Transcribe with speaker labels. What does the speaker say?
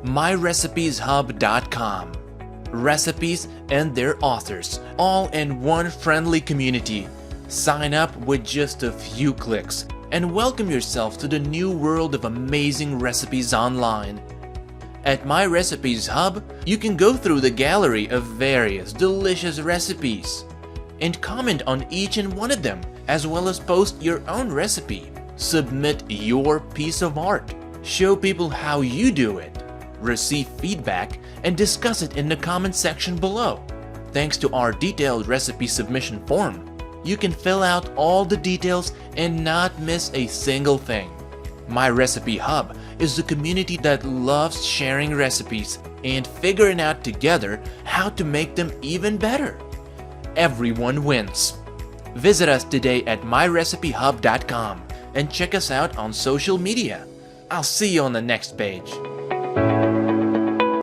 Speaker 1: myrecipeshub.com. Recipes and their authors, all in one friendly community. Sign up with just a few clicks and welcome yourself to the new world of amazing recipes online. At My Recipes Hub, you can go through the gallery of various delicious recipes and comment on each and one of them, as well as post your own recipe. Submit your piece of art. Show people how you do it. Receive feedback and discuss it in the comment section below. Thanks to our detailed recipe submission form, you can fill out all the details and not miss a single thing. My Recipe Hub is the community that loves sharing recipes and figuring out together how to make them even better. Everyone wins. Visit us today at myrecipehub.com and check us out on social media. I'll see you on the next page.